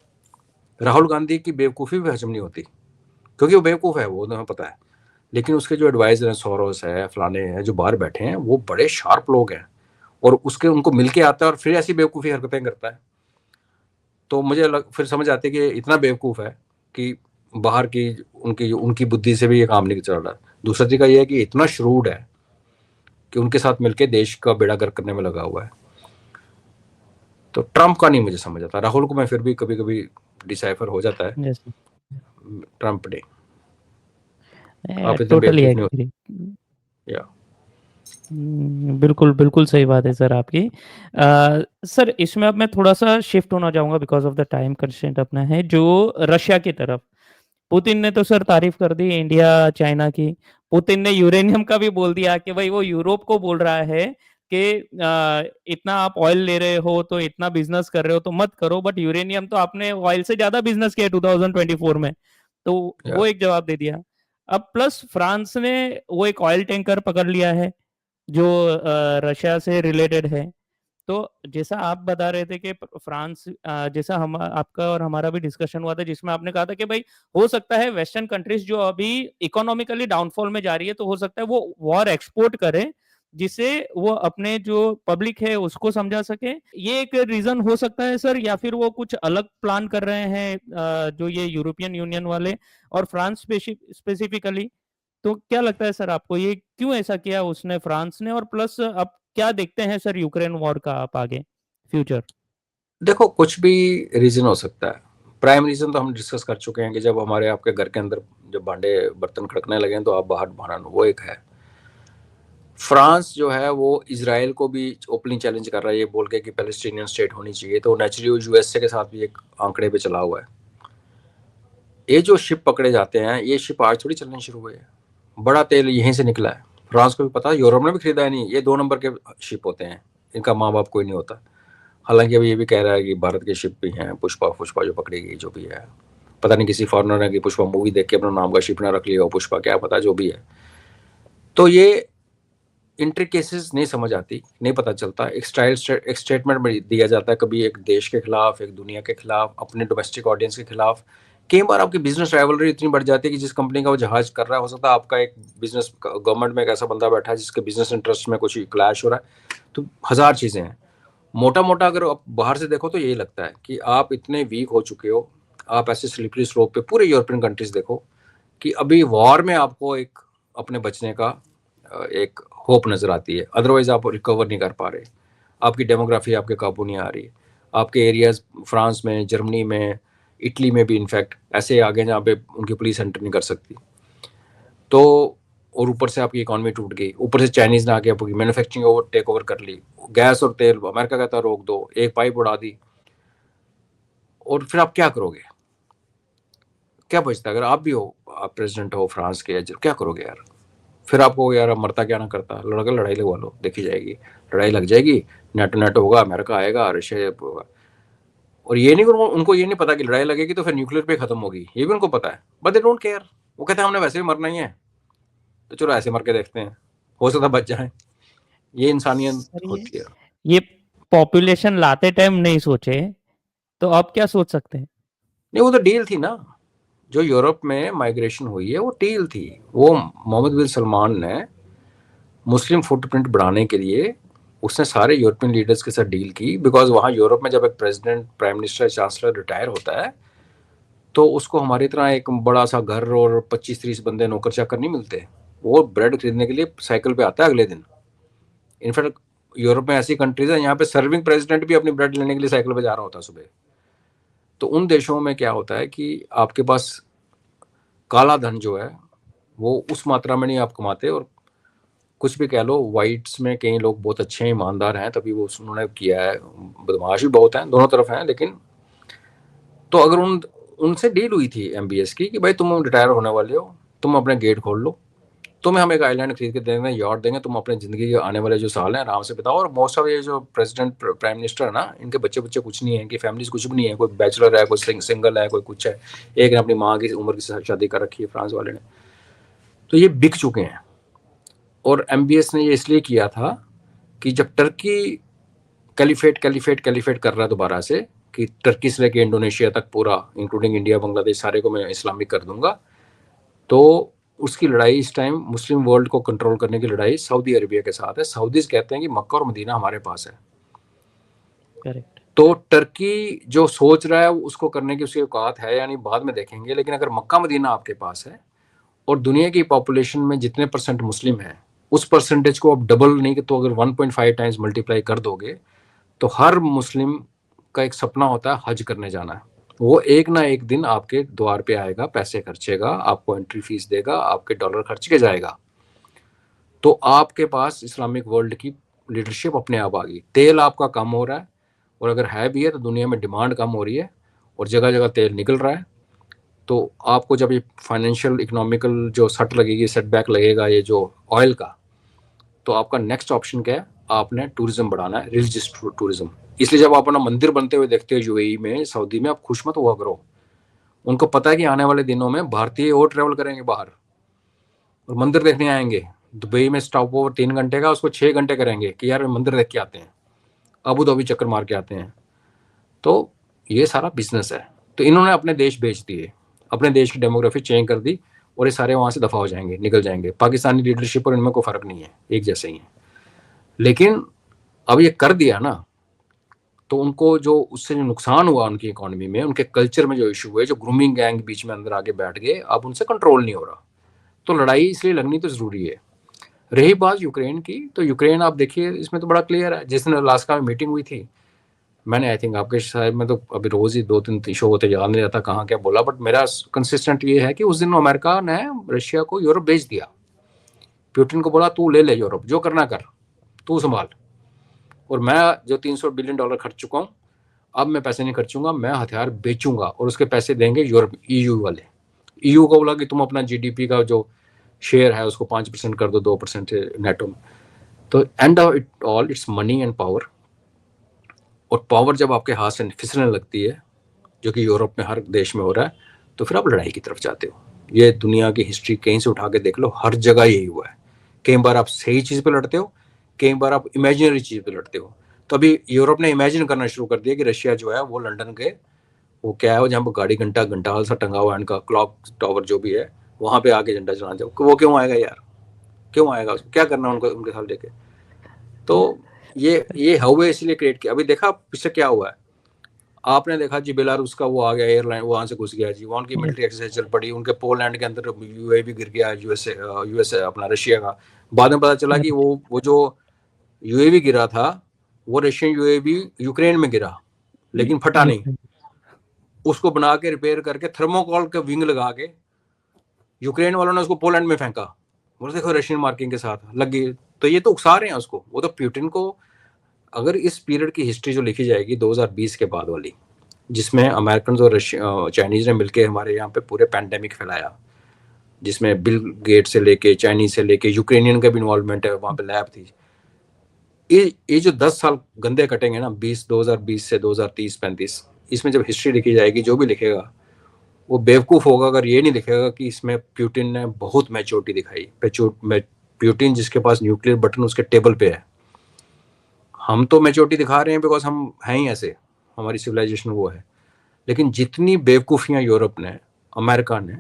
Speaker 2: राहुल गांधी की बेवकूफ़ी भी हजम नहीं होती, क्योंकि वो बेवकूफ़ है, वो तुम्हें पता है। लेकिन उसके जो एडवाइजर हैं, सोरोस है, फलाने हैं, जो बाहर बैठे हैं, वो बड़े शार्प लोग हैं, और उसके उनको मिलके आता है और फिर ऐसी बेवकूफ़ी हरकतें करता है। तो मुझे फिर समझ आती है कि इतना बेवकूफ़ है कि बाहर की उनकी उनकी बुद्धि से भी ये काम नहीं चल रहा। दूसरा तरीका ये है कि इतना श्रूड है कि उनके साथ मिलके देश का बेड़ा गर्क करने में लगा हुआ है। तो ट्रम्प का नहीं मुझे समझ आता, राहुल को मैं फिर भी कभी कभी डिसाइफर हो जाता है,
Speaker 1: यस,
Speaker 2: ट्रम्प ने आप इतने
Speaker 1: टोटली
Speaker 2: बेवकूफ़ नहीं
Speaker 1: एग्री।
Speaker 2: होते या।
Speaker 1: बिल्कुल, बिल्कुल सही बात है सर आपकी। सर इसमें अब मैं थोड़ा-सा शिफ्ट होना चाहूँगा because of the time constraint अपना है, जो रशिया की तरफ। पुतिन ने तो सर तारीफ़ कर दी इंडिया, चाइना की। पुतिन ने यूरेनियम का भी बोल दिया कि भई वो यूरोप को बोल रहा है कि इतना आप ऑयल ले रहे हो, तो इतना बिज़नेस कर रहे हो, तो मत करो, बट यूरेनियम तो आपने ऑयल से ज़्यादा बिज़नेस किया है 2024 में। तो
Speaker 2: या
Speaker 1: वो एक जवाब दे दिया। अब प्लस फ्रांस ने वो एक ऑयल टैंकर पकड़ लिया है, जो रशिया से रिलेटेड है। तो जैसा आप बता रहे थे कि फ्रांस, जैसा हम आपका और हमारा भी डिस्कशन हुआ था जिसमें आपने कहा था कि भाई हो सकता है वेस्टर्न कंट्रीज जो अभी इकोनॉमिकली डाउनफॉल में जा रही है, तो हो सकता है वो वॉर एक्सपोर्ट करे, जिससे वो अपने जो पब्लिक है उसको समझा सके। ये एक रीजन हो सकता है सर, या फिर वो कुछ अलग प्लान कर रहे हैं, जो ये यूरोपियन यूनियन वाले और फ्रांस स्पेसिफिकली। तो क्या लगता है सर आपको, ये क्यों ऐसा किया उसने, फ्रांस ने, और प्लस अब क्या देखते हैं सर यूक्रेन वॉर का आप आगे फ्यूचर?
Speaker 2: देखो, कुछ भी रीज़न हो सकता है। प्राइम रीज़न तो हम डिस्कस कर चुके हैं कि जब हमारे आपके घर के अंदर जब भांडे बर्तन खड़कने लगे तो आप बाहर भाना, वो एक है। फ्रांस जो है वो इसराइल को भी ओपनली चैलेंज कर रहा है, ये बोल के कि पैलेस्टीनियन स्टेट होनी चाहिए, तो नेचुरली यूएसए के साथ भी एक आंकड़े पे चला हुआ है। ये जो शिप पकड़े जाते हैं, ये शिप आज थोड़ी चलनी शुरू हुई है, बड़ा तेल यहीं से निकला है। फ्रांस को भी पता है, यूरोप ने भी खरीदा है नहीं, ये 2 नंबर के शिप होते हैं, इनका माँ बाप कोई नहीं होता। हालांकि अभी ये भी कह रहा है कि भारत के शिप भी हैं, पुष्पा पुष्पा जो पकड़ी गई, जो भी है, पता नहीं किसी फॉरनर ने कि पुष्पा मूवी देख के अपना नाम का शिप ना रख लिया हो, पुष्पा क्या पता, जो भी है। तो ये इंट्रिकेसीज नहीं समझ आती, नहीं पता चलता। एक स्टेटमेंट में दिया जाता है, कभी एक देश के खिलाफ, एक दुनिया के खिलाफ, अपने डोमेस्टिक ऑडियंस के खिलाफ। कई बार आपकी बिजनेस राइवलरी इतनी बढ़ जाती है कि जिस कंपनी का वो जहाज कर रहा है, हो सकता है आपका एक बिजनेस गवर्नमेंट में एक ऐसा बंदा बैठा है जिसके बिजनेस इंटरेस्ट में कुछ क्लैश हो रहा है। तो हजार चीज़ें हैं। मोटा मोटा अगर आप बाहर से देखो तो यही लगता है कि आप इतने वीक हो चुके हो, आप ऐसे स्लिपरी स्लोप पे पूरे यूरोपियन कंट्रीज देखो कि अभी वॉर में आपको एक अपने बचने का एक होप नज़र आती है, अदरवाइज आप रिकवर नहीं कर पा रहे। आपकी डेमोग्राफी आपके काबू नहीं आ रही। आपके एरियाज फ्रांस में, जर्मनी में, इटली में भी इनफैक्ट ऐसे आ गए जहाँ पे उनकी पुलिस एंटर नहीं कर सकती। तो और ऊपर से आपकी इकॉनमी टूट गई, ऊपर से चाइनीज ने आके आपकी मैन्युफैक्चरिंग ओवर टेक ओवर कर ली। गैस और तेल अमेरिका कहता रोक दो, एक पाइप उड़ा दी, और फिर आप क्या करोगे? क्या बचता है? अगर आप भी हो, आप प्रेसिडेंट हो फ्रांस के, क्या करोगे यार? फिर आपको यार अब मरता क्या ना करता, लड़का लड़ाई लगवा लो, देखी जाएगी, लड़ाई लग जाएगी, नेटो नेटो होगा, अमेरिका आएगा, रशिया होगा। और ये नहीं, उनको ये नहीं पता कि लड़ाई लगेगी तो फिर न्यूक्लियर पे खत्म होगी, ये भी उनको पता है, बट दे डोंट केयर। वो कहते हैं हमने वैसे भी मरना ही है, तो चलो ऐसे मर के देखते हैं, हो सकता बच जाए। ये इंसानियत
Speaker 1: सर
Speaker 2: होती है।
Speaker 1: ये पॉपुलेशन लाते टाइम नहीं सोचे, तो अब क्या सोच सकते हैं?
Speaker 2: नहीं, वो तो डील थी ना, जो यूरोप में माइग्रेशन हुई है वो डील थी। वो मोहम्मद बिन सलमान ने मुस्लिम फुटप्रिंट बढ़ाने के लिए उसने सारे यूरोपियन लीडर्स के साथ डील की, बिकॉज वहाँ यूरोप में जब एक president, prime minister, chancellor retire होता है तो उसको हमारी तरह एक बड़ा सा घर और 25-30 बंदे नौकर चाकर नहीं मिलते। वो ब्रेड खरीदने के लिए साइकिल पे आता है अगले दिन। इनफैक्ट यूरोप में ऐसी कंट्रीज है यहाँ पे सर्विंग प्रेसिडेंट भी अपनी ब्रेड लेने के लिए साइकिल पे जा रहा होता है सुबह। तो उन देशों में क्या होता है कि आपके पास काला धन जो है वो उस मात्रा में नहीं आप कमाते, और कुछ भी कह लो, वाइट्स में कई लोग बहुत अच्छे हैं, ईमानदार हैं, तभी वो उन्होंने किया है। बदमाश भी बहुत हैं, दोनों तरफ हैं, लेकिन तो अगर उनसे डील हुई थी एमबीएस की कि भाई तुम रिटायर होने वाले हो, तुम अपने गेट खोल लो, तुम्हें हम एक आइलैंड खरीद के देंगे, यॉट देंगे, तुम अपने जिंदगी के आने वाले जो साल हैं आराम से बिताओ। और मोस्ट ऑफ ये जो प्रेसिडेंट, प्राइम मिनिस्टर है ना, इनके बच्चे बच्चे कुछ नहीं है, इनकी फैमिलीज कुछ भी नहीं है, कोई बैचलर है, कोई सिंगल है, कोई कुछ है। एक ने अपनी माँ की उम्र की शादी कर रखी है फ्रांस वाले ने। तो ये बिक चुके हैं। और एमबीएस ने ये इसलिए किया था कि जब टर्की कैलिफेट कर रहा है दोबारा से, कि टर्की से लेके इंडोनेशिया तक पूरा, इंक्लूडिंग इंडिया, बांग्लादेश, सारे को मैं इस्लामिक कर दूंगा, तो उसकी लड़ाई इस टाइम मुस्लिम वर्ल्ड को कंट्रोल करने की लड़ाई सऊदी अरेबिया के साथ है। सऊदीज कहते हैं कि मक्का और मदीना हमारे पास है।
Speaker 1: करेक्ट।
Speaker 2: तो टर्की जो सोच रहा है उसको करने की उसकी औकात है या नहीं बाद में देखेंगे, लेकिन अगर मक्का मदीना आपके पास है और दुनिया की पॉपुलेशन में जितने परसेंट मुस्लिम है उस परसेंटेज को आप डबल नहीं तो अगर 1.5 टाइम्स मल्टीप्लाई कर दोगे, तो हर मुस्लिम का एक सपना होता है हज करने जाना है। वो एक ना एक दिन आपके द्वार पे आएगा, पैसे खर्चेगा, आपको एंट्री फीस देगा, आपके डॉलर खर्च के जाएगा। तो आपके पास इस्लामिक वर्ल्ड की लीडरशिप अपने आप आ गई। तेल आपका कम हो रहा है, और अगर है भी है तो दुनिया में डिमांड कम हो रही है और जगह जगह तेल निकल रहा है। तो आपको जब ये फाइनेंशियल इकोनॉमिकल जो सट लगेगी, सेटबैक लगेगा ये जो ऑयल का, तो आपका नेक्स्ट ऑप्शन क्या है? आपने टूरिज्म बढ़ाना है, रिलीजियस टूरिज्म। इसलिए जब आप अपना मंदिर बनते हुए देखते हो यूएई में, सऊदी में, आप खुश मत हुआ करो। उनको पता है कि आने वाले दिनों में भारतीय और ट्रेवल करेंगे बाहर और मंदिर देखने आएंगे। दुबई में स्टॉप ओवर 3 घंटे का, उसको 6 घंटे करेंगे कि यार मंदिर देख के आते हैं, अबू धाबी चक्कर मार के आते हैं। तो ये सारा बिजनेस है। तो इन्होंने अपने देश बेच दिए, अपने देश की डेमोग्राफी चेंज कर दी, और ये सारे वहां से दफा हो जाएंगे, निकल जाएंगे। पाकिस्तानी लीडरशिप और इनमें कोई फर्क नहीं है, एक जैसे ही है। लेकिन अब ये कर दिया ना, तो उनको जो उससे जो नुकसान हुआ उनकी इकोनॉमी में, उनके कल्चर में जो इशू हुए, जो ग्रूमिंग गैंग बीच में अंदर आके बैठ गए, अब उनसे कंट्रोल नहीं हो रहा। तो लड़ाई इसलिए लगनी तो जरूरी है। रही बात यूक्रेन की, तो यूक्रेन आप देखिए, इसमें तो बड़ा क्लियर है। जिस दिन अलास्का में मीटिंग हुई थी, मैंने आई थिंक आपके शायद में तो अभी रोज ही 2-3 शो होते, याद नहीं रहता कहाँ क्या बोला, बट मेरा कंसिस्टेंट ये है कि उस दिन अमेरिका ने रशिया को यूरोप भेज दिया। पुतिन को बोला तू ले ले यूरोप, जो करना कर, तू संभाल, और मैं जो $300 बिलियन खर्च चुका हूँ, अब मैं पैसे नहीं खर्चूंगा, मैं हथियार बेचूंगा और उसके पैसे देंगे यूरोप, ईयू वाले। ईयू को बोला कि तुम अपना जीडीपी का जो शेयर है उसको 5% कर दो, 2% नेटो में। तो end of it all it's money and power. और पावर जब आपके हाथ से फिसलने लगती है, जो कि यूरोप में हर देश में हो रहा है, तो फिर आप लड़ाई की तरफ जाते हो। ये दुनिया की हिस्ट्री कहीं से उठा के देख लो, हर जगह यही हुआ है। कई बार आप सही चीज़ पे लड़ते हो, कई बार आप इमेजिनरी चीज़ पे लड़ते हो। तो अभी यूरोप ने इमेजिन करना शुरू कर दिया कि रशिया जो है वो लंदन के, वो क्या है, वो जहाँ पर गाड़ी घंटा घंटा सा टंगा हुआ है इनका, क्लॉक टावर जो भी है, वहाँ पे आके झंडा चलाना जाओ। वो क्यों आएगा यार, क्यों आएगा, उसको क्या करना उनको, उनके साथ लेके। तो ये हवे इसलिए क्रिएट किया। अभी देखा पिछले क्या हुआ है, आपने देखा जी, बेलारूस का वो आ गया एयरलाइन, वहां से घुस गया जी, वहां की मिलिट्री एक्सरसाइज चल पड़ी, उनके पोलैंड के अंदर यूएवी गिर गया, यूएसए अपना रशिया का। बाद में पता चला कि वो जो यूएवी गिरा था वो रशियन यूएवी यूक्रेन में गिरा, लेकिन फटा नहीं। उसको बना के रिपेयर करके थर्मोकॉल का विंग लगा के यूक्रेन वालों ने उसको पोलैंड में फेंका। वो देखो रशियन मार्किंग के साथ लगी। तो ये तो उकसा रहे हैं उसको, वो तो पुतिन को। अगर इस पीरियड की हिस्ट्री जो लिखी जाएगी 2020 के बाद वाली, जिसमें अमेरिकन और चाइनीज ने मिलकर हमारे यहाँ पे पूरे पैंडेमिक फैलाया, जिसमें बिल गेट से लेके, चाइनीज से लेके, यूक्रेनियन का भी इन्वॉल्वमेंट है, वहाँ पे लैब थी। ये जो 10 साल गंदे कटेंगे ना, 2020 से 2030-35, इसमें जब हिस्ट्री लिखी जाएगी, जो भी लिखेगा वो बेवकूफ़ होगा अगर ये नहीं लिखेगा कि इसमें पुतिन ने बहुत मैच्योरिटी दिखाई। पुतिन जिसके पास न्यूक्लियर बटन उसके टेबल पे है, हम तो मैच्योरिटी दिखा रहे हैं बिकॉज हम हैं ही ऐसे, हमारी सिविलाइजेशन वो है। लेकिन जितनी बेवकूफ़ियाँ यूरोप ने, अमेरिका ने,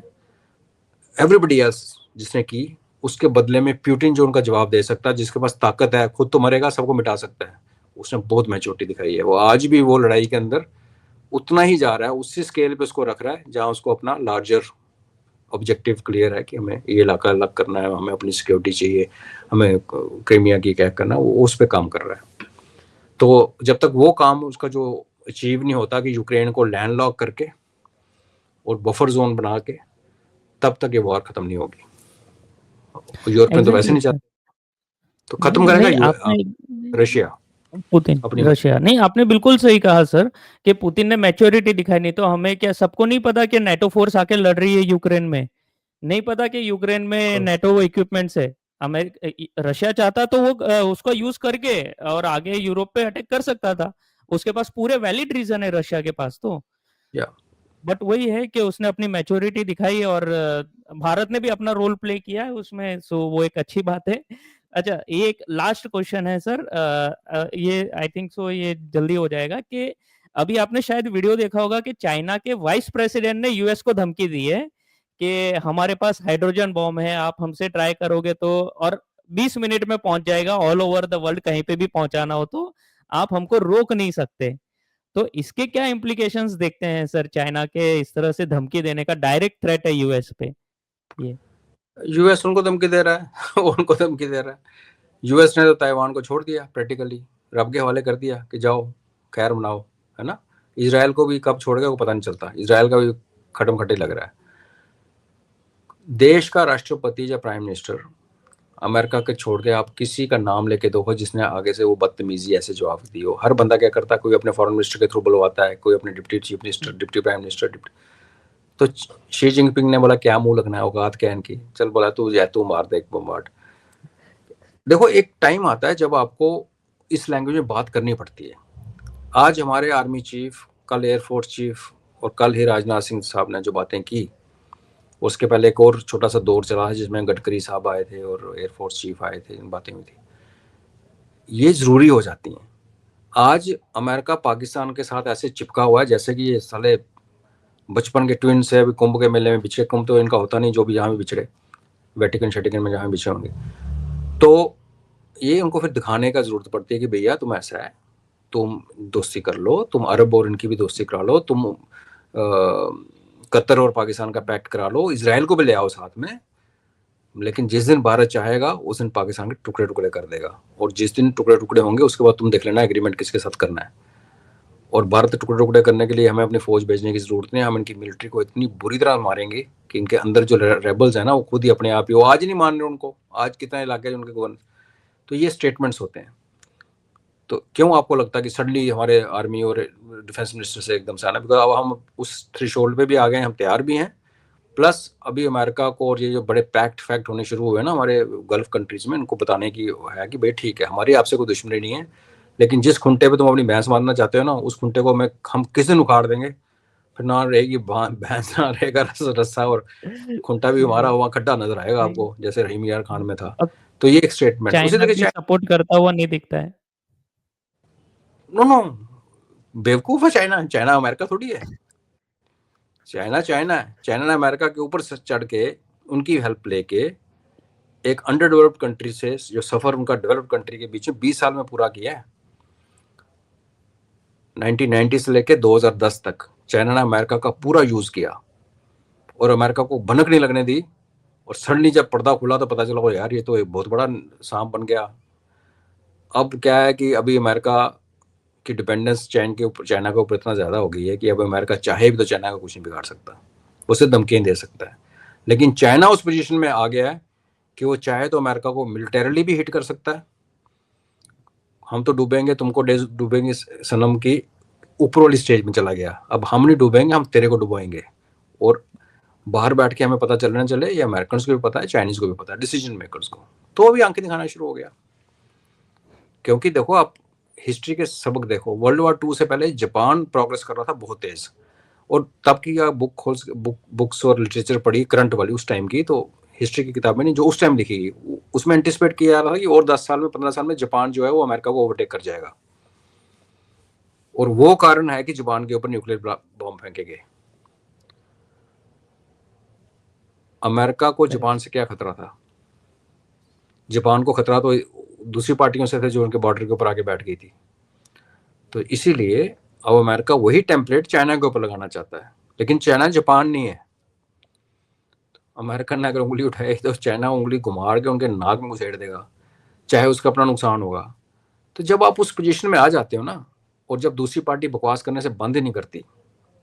Speaker 2: एवरीबडी एल्स जिसने की, उसके बदले में पुतिन जो उनका जवाब दे सकता है, जिसके पास ताकत है, खुद तो मरेगा, सबको मिटा सकता है, उसने बहुत मैच्योरिटी दिखाई है। वो आज भी वो लड़ाई के अंदर उतना ही जा रहा है, उसी स्केल पे उसको रख रहा है जहां उसको अपना लार्जर ऑब्जेक्टिव क्लियर है कि हमें ये इलाका अलग करना है, हमें अपनी सिक्योरिटी चाहिए, हमें क्रीमिया की क्या करना है, वो उस पर काम कर रहा है। तो जब तक वो काम उसका जो अचीव नहीं होता कि यूक्रेन को लैंडलॉक करके और बफर जोन बना के, तब तक ये वॉर खत्म नहीं होगी। यूरोप में तो वैसे
Speaker 1: एग्जैक्टली
Speaker 2: नहीं
Speaker 1: सर।
Speaker 2: चाहते, तो खत्म करेगा
Speaker 1: नहीं आपने
Speaker 2: रशिया
Speaker 1: पुतिन
Speaker 2: अपनी मर्जी।
Speaker 1: रशिया नहीं, आपने बिल्कुल सही कहा सर कि पुतिन ने मैच्योरिटी दिखाई। नहीं तो हमें क्या, सबको नहीं पता कि नेटो फोर्स आके लड़ रही है यूक्रेन में? नहीं पता कि यूक्रेन में नेटो इक्विपमेंट्स है। रशिया चाहता तो वो उसको यूज करके और आगे यूरोप पे अटैक कर सकता था। उसके पास पूरे वैलिड रीजन है रशिया के पास तो।
Speaker 2: या
Speaker 1: बट वही है कि उसने अपनी मैच्योरिटी दिखाई और भारत ने भी अपना रोल प्ले किया है उसमें, सो वो एक अच्छी बात है। अच्छा, ये एक लास्ट क्वेश्चन है सर, ये आई थिंक सो ये जल्दी हो जाएगा कि अभी आपने शायद वीडियो देखा होगा कि चाइना के वाइस प्रेसिडेंट ने यूएस को धमकी दी है कि हमारे पास हाइड्रोजन बॉम्ब है, आप हमसे ट्राई करोगे तो, और 20 मिनट में पहुंच जाएगा ऑल ओवर द वर्ल्ड, कहीं पे भी पहुंचाना हो तो आप हमको रोक नहीं सकते। तो इसके क्या इम्प्लीकेशंस देखते हैं सर, चाइना के इस तरह से धमकी देने का? डायरेक्ट थ्रेट है यूएस पे ये।
Speaker 2: यूएस उनको धमकी दे रहा है उनको धमकी दे रहा है। यूएस ने तो ताइवान को छोड़ दिया, प्रैक्टिकली रब के हवाले कर दिया कि जाओ खैर मनाओ, है ना। इसराइल को भी कब छोड़ गया वो पता नहीं चलता, इसराइल का भी खटम खटी लग रहा है। देश का राष्ट्रपति या प्राइम मिनिस्टर अमेरिका के छोड़ के आप किसी का नाम लेके देखो जिसने आगे से वो बदतमीजी ऐसे जवाब दी हो। हर बंदा क्या करता है, कोई अपने फॉरेन मिनिस्टर के थ्रू बुलवाता है, कोई अपने deputy chief minister, deputy prime minister, deputy. तो शी जिनपिंग ने बोला क्या मुंह लगना है, औकात क्या है इनकी, चल बोला तू जैतू मार दे एक बम्बाट। देखो एक टाइम आता है जब आपको इस लैंग्वेज में बात करनी पड़ती है। आज हमारे आर्मी चीफ, कल एयरफोर्स चीफ और कल ही राजनाथ सिंह साहब ने जो बातें की, उसके पहले एक और छोटा सा दौर चला है जिसमें गडकरी साहब आए थे और एयरफोर्स चीफ आए थे, इन बातें हुई थी। ये जरूरी हो जाती हैं। आज अमेरिका पाकिस्तान के साथ ऐसे चिपका हुआ है जैसे कि ये साले बचपन के ट्विन्स है, अभी कुंभ के मेले में बिछड़े। कुंभ तो इनका होता नहीं, जो भी जहाँ भी बिछड़े, वेटिकन शेटिकन में जहाँ बिछड़े होंगे। तो ये उनको फिर दिखाने का जरूरत पड़ती है कि भैया तुम ऐसा है, तुम दोस्ती कर लो, तुम अरब और इनकी भी दोस्ती करा लो, तुम कतर और पाकिस्तान का पैक्ट करा लो, इसराइल को भी ले आओ साथ में। लेकिन जिस दिन भारत चाहेगा उस दिन पाकिस्तान के टुकड़े टुकड़े कर देगा, और जिस दिन टुकड़े टुकड़े होंगे उसके बाद तुम देख लेना एग्रीमेंट किसके साथ करना है। और भारत टुकड़े टुकड़े करने के लिए हमें अपनी फौज भेजने की जरूरत नहीं है। हम इनकी मिलिट्री को इतनी बुरी तरह मारेंगे कि इनके अंदर जो रेबल्स है ना, वो खुद ही अपने आप ही, वो आज ही नहीं मान रहे उनको, आज कितना इलाके उनके गवर्नर। तो ये स्टेटमेंट्स होते हैं। तो क्यों आपको लगता है कि सडनली हमारे आर्मी और डिफेंस मिनिस्टर से एकदम से आना? बिकॉज अब हम उस थ्रेशोल्ड पे भी आ गए, हम तैयार भी हैं। प्लस अभी अमेरिका को और ये जो बड़े पैक्ट फैक्ट होने शुरू हुए ना हमारे गल्फ कंट्रीज में, इनको बताने की है कि भाई ठीक है, हमारी आपसे कोई दुश्मनी नहीं है, लेकिन जिस खुंटे पे तुम अपनी भैंस मारना चाहते हो ना, उस खुंटे को हम किस दिन उखाड़ देंगे, फिर ना रहेगी भैंस, ना रहेगा रस्सा, और खुंटा भी हमारा वहाँ खड्डा नजर आएगा आपको, जैसे रहीम यार खान में था।
Speaker 1: अब
Speaker 2: तो ये एक स्टेटमेंट उसी
Speaker 1: चाइना
Speaker 2: तरह।
Speaker 1: भी सपोर्ट करता हुआ नहीं दिखता है।
Speaker 2: नो नो, बेवकूफ है चाइना, चाइना अमेरिका थोड़ी है। चाइना चाइना है, चाइना ने अमेरिका के ऊपर चढ़ के उनकी हेल्प लेके एक अंडर डेवलप्ड कंट्री से जो सफर उनका डेवलप्ड कंट्री के बीच में 20 साल में पूरा किया है। 1990 से लेके 2010 तक चाइना ने अमेरिका का पूरा यूज किया और अमेरिका को भनक नहीं लगने दी। और सडनली जब पर्दा खुला तो पता चला यार ये तो एक बहुत बड़ा सांप बन गया। अब क्या है कि अभी अमेरिका की डिपेंडेंस चाइना के ऊपर इतना ज़्यादा हो गई है कि अब अमेरिका चाहे भी तो चाइना का कुछ नहीं बिगाड़ सकता, उसे धमकियाँ दे सकता है। लेकिन चाइना उस पोजीशन में आ गया है कि वो चाहे तो अमेरिका को मिलिटरली भी हिट कर सकता है। हम तो डूबेंगे, तुमको डूबेंगे सनम की ऊपर वाली स्टेज में चला गया, अब हम नहीं डूबेंगे, हम तेरे को डुबाएंगे। और बाहर बैठ के हमें पता चलना चले, ये अमेरिकन को भी पता है, चाइनीज को भी पता है, डिसीजन मेकर्स को, तो अभी आंखें दिखाना शुरू हो गया। क्योंकि देखो आप हिस्ट्री के सबक देखो, वर्ल्ड वॉर 2 से पहले जापान प्रोग्रेस कर रहा था बहुत तेज, और तब की या बुक्स और लिटरेचर पढ़ी करंट वाली उस टाइम की, तो हिस्ट्री की किताबें नहीं जो उस टाइम लिखी गई, उसमें एंटिसिपेट किया जा रहा था कि और 10 साल में 15 साल में जापान जो है वो अमेरिका को ओवरटेक कर जाएगा, और वो कारण है कि जापान के ऊपर न्यूक्लियर बॉम्ब फेंके गए। अमेरिका को जापान से क्या खतरा था? जापान को खतरा तो दूसरी पार्टियों से थे जो उनके बॉर्डर के ऊपर आके बैठ गई थी। तो इसीलिए अब अमेरिका वही टेम्पलेट चाइना के ऊपर लगाना चाहता है, लेकिन चाइना जापान नहीं है। अमेरिका ने अगर उंगली उठाई तो चाइना उंगली घुमा के उनके नाक में घुसेड़ देगा, चाहे उसका अपना नुकसान होगा। तो जब आप उस पोजीशन में आ जाते हो ना, और जब दूसरी पार्टी बकवास करने से बंद ही नहीं करती,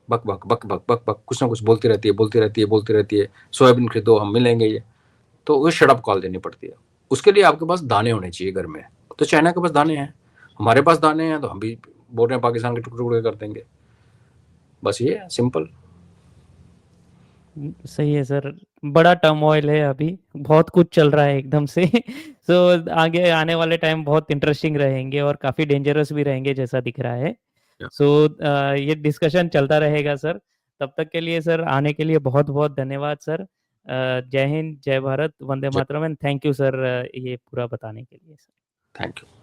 Speaker 2: बक बक बक बक बक बक कुछ ना कुछ बोलती रहती है, बोलती रहती है, बोलती रहती है, सोयाबीन खरीदो हम मिलेंगे ये, तो वो शट अप कॉल देनी पड़ती है। उसके लिए आपके पास दाने होने चाहिए घर में। तो चाइना के पास दाने हैं, हमारे पास दाने हैं, तो हम भी बोल रहे हैं पाकिस्तान के टुकड़े टुकड़े कर देंगे। बस ये है, सिंपल।
Speaker 1: सही है सर। बड़ा टर्मोइल है अभी, बहुत कुछ चल रहा है एकदम से। सो आगे आने वाले टाइम बहुत इंटरेस्टिंग रहेंगे और काफ़ी डेंजरस भी रहेंगे जैसा दिख रहा है। सो ये डिस्कशन चलता रहेगा सर। तब तक के लिए सर, आने के लिए बहुत बहुत धन्यवाद सर। जय हिंद, जय Bharat, Vande Mataram, and thank you sir ये पूरा बताने के लिए सर।
Speaker 2: Thank you.